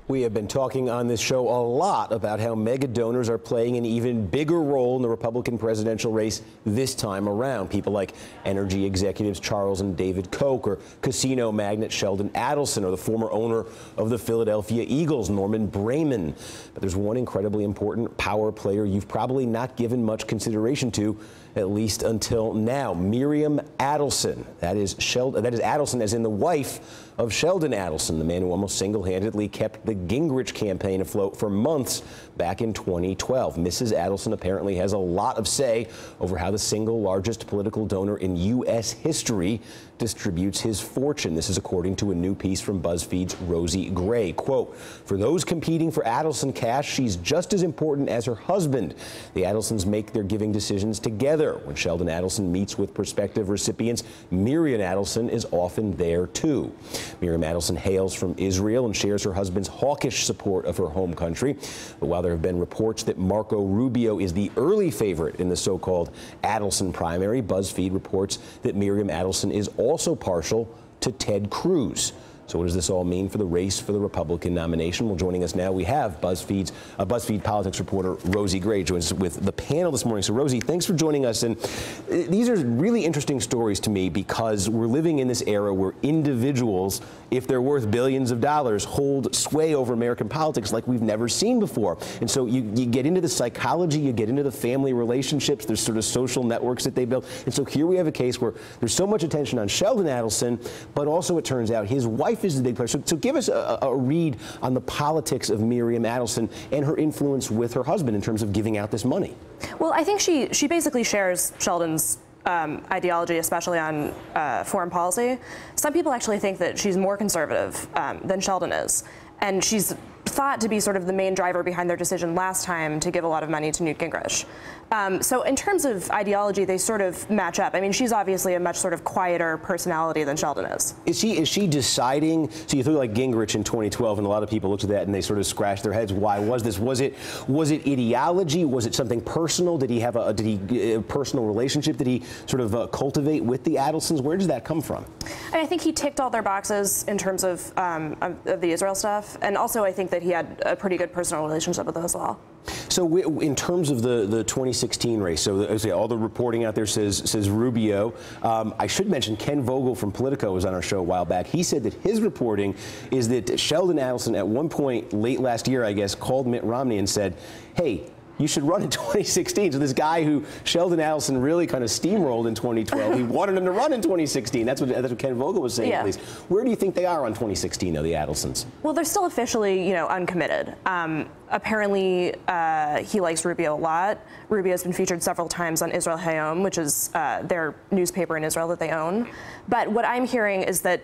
We have been talking on this show a lot about how mega donors are playing an even bigger role in the Republican presidential race this time around. People like energy executives Charles and David Koch, or casino magnate Sheldon Adelson, or the former owner of the Philadelphia Eagles, Norman Brayman. But there's one incredibly important power player you've probably not given much consideration to, at least until now. Miriam Adelson. That is Adelson, as in the wife of Sheldon Adelson, the man who almost single-handedly kept the Gingrich campaign afloat for months back in 2012. Mrs. Adelson apparently has a lot of say over how the single largest political donor in U.S. history distributes his fortune. This is according to a new piece from Buzzfeed's Rosie Gray. Quote, "For those competing for Adelson cash, she's just as important as her husband. The Adelsons make their giving decisions together. When Sheldon Adelson meets with prospective recipients, Miriam Adelson is often there too." Miriam Adelson hails from Israel and shares her husband's hawkish support of her home country. But while there have been reports that Marco Rubio is the early favorite in the so-called Adelson primary, BuzzFeed reports that Miriam Adelson is also partial to Ted Cruz. So what does this all mean for the race for the Republican nomination? Well, joining us now, we have BuzzFeed politics reporter Rosie Gray joins us with the panel this morning. So Rosie, thanks for joining us. And these are really interesting stories to me because we're living in this era where individuals, if they're worth billions of dollars, hold sway over American politics like we've never seen before. And so you get into the psychology, you get into the family relationships, there's sort of social networks that they build. And so here we have a case where there's so much attention on Sheldon Adelson, but also it turns out his wife is the big player. So give us a read on the politics of Miriam Adelson and her influence with her husband in terms of giving out this money. Well, I think she basically shares Sheldon's ideology, especially on foreign policy. Some people actually think that she's more conservative than Sheldon is, and she's thought to be sort of the main driver behind their decision last time to give a lot of money to Newt Gingrich. So in terms of ideology, they sort of match up. I mean, she's obviously a much sort of quieter personality than Sheldon is. Is she deciding? So you think like Gingrich in 2012, and a lot of people looked at that and they sort of scratched their heads. Why was this? Was it ideology? Was it something personal? Did he have a personal relationship? Did he sort of cultivate with the Adelsons? Where does that come from? I think he ticked all their boxes in terms of the Israel stuff, and also I think that he had a pretty good personal relationship with them as well. So in terms of the 2016 race, so all the reporting out there says Rubio. I should mention Ken Vogel from Politico was on our show a while back. He said that his reporting is that Sheldon Adelson at one point late last year, I guess, called Mitt Romney and said, "Hey, you should run in 2016. So this guy who Sheldon Adelson really kind of steamrolled in 2012, he wanted him to run in 2016. That's what Ken Vogel was saying, at least. Where do you think they are on 2016, though, the Adelsons? Well, they're still officially, uncommitted. Apparently, he likes Rubio a lot. Rubio's been featured several times on Israel Hayom, which is their newspaper in Israel that they own. But what I'm hearing is that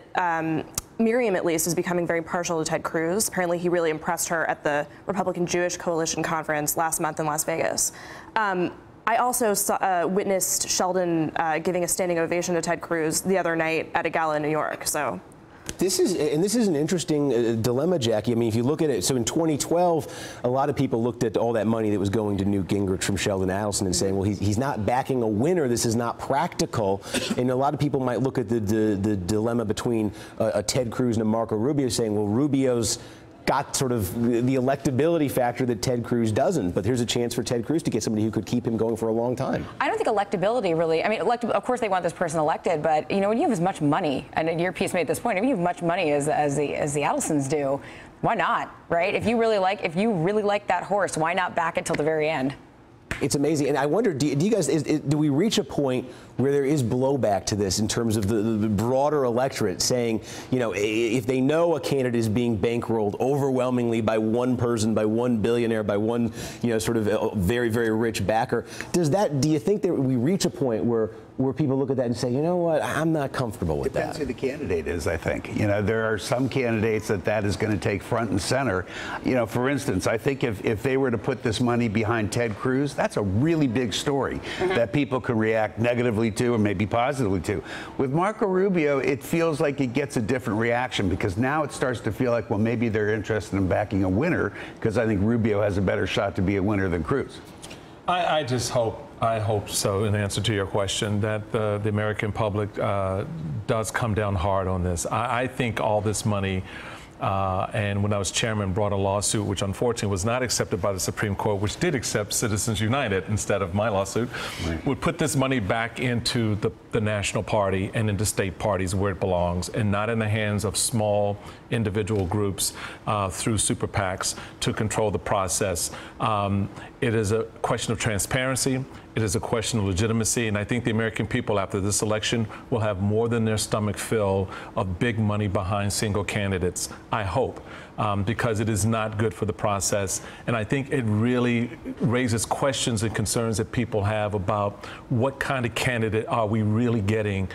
Miriam, at least, is becoming very partial to Ted Cruz. Apparently, he really impressed her at the Republican Jewish Coalition Conference last month in Las Vegas. I also witnessed Sheldon giving a standing ovation to Ted Cruz the other night at a gala in New York. So. This is an interesting dilemma, Jackie. I mean, if you look at it, so in 2012, a lot of people looked at all that money that was going to Newt Gingrich from Sheldon Adelson and saying, well, he's not backing a winner. This is not practical. And a lot of people might look at the dilemma between a Ted Cruz and a Marco Rubio, saying, well, Rubio's got sort of the electability factor that Ted Cruz doesn't, but here's a chance for Ted Cruz to get somebody who could keep him going for a long time. I don't think electability really, I mean, of course they want this person elected, but when you have as much money, and your piece made this point, if you have much money as the Adelsons do, why not, right? If you really like that horse, why not back it till the very end? It's amazing, and I wonder, do you guys, do we reach a point where there is blowback to this in terms of the broader electorate saying, if they know a candidate is being bankrolled overwhelmingly by one person, by one billionaire, by one, sort of very, very rich backer, do you think that we reach a point where people look at that and say, you know what, I'm not comfortable with that? Depends who the candidate is, I think. There are some candidates that is going to take front and center. For instance, I think if they were to put this money behind Ted Cruz, that's a really big story that people could react negatively to or maybe positively to. With Marco Rubio, it feels like it gets a different reaction because now it starts to feel like, well, maybe they're interested in backing a winner because I think Rubio has a better shot to be a winner than Cruz. I just hope so, in answer to your question, that the American public does come down hard on this. I think all this money and when I was chairman, brought a lawsuit which unfortunately was not accepted by the Supreme Court, which did accept Citizens United instead of my lawsuit, would put this money back into the national party and into state parties where it belongs, and not in the hands of small individual groups through super PACs to control the process. It is a question of transparency. It is a question of legitimacy, and I think the American people after this election will have more than their stomach fill of big money behind single candidates, I hope, because it is not good for the process. And I think it really raises questions and concerns that people have about what kind of candidate are we really getting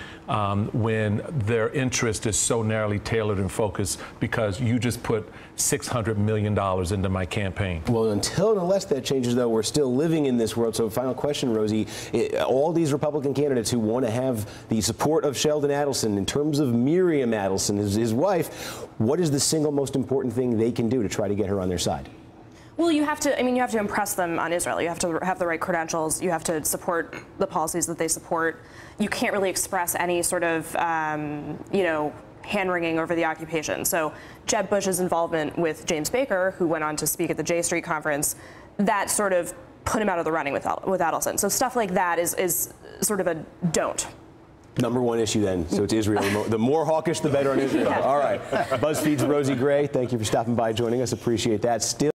when their interest is so narrowly tailored and focused because you just put $600 million into my campaign. Well, until and unless that changes, though, we're still living in this world. So final question, Rosie, all these Republican candidates who want to have the support of Sheldon Adelson, in terms of Miriam Adelson, his wife, what is the single most important thing they can do to try to get her on their side? Well, you have to impress them on Israel. You have to have the right credentials. You have to support the policies that they support. You can't really express any sort of, hand-wringing over the occupation. So Jeb Bush's involvement with James Baker, who went on to speak at the J Street conference, that sort of put him out of the running with Adelson. So stuff like that is sort of a don't. Number one issue then, so it's Israel. The more hawkish, the better on Israel. Yeah. All right. BuzzFeed's Rosie Gray, thank you for stopping by, joining us. Appreciate that. Still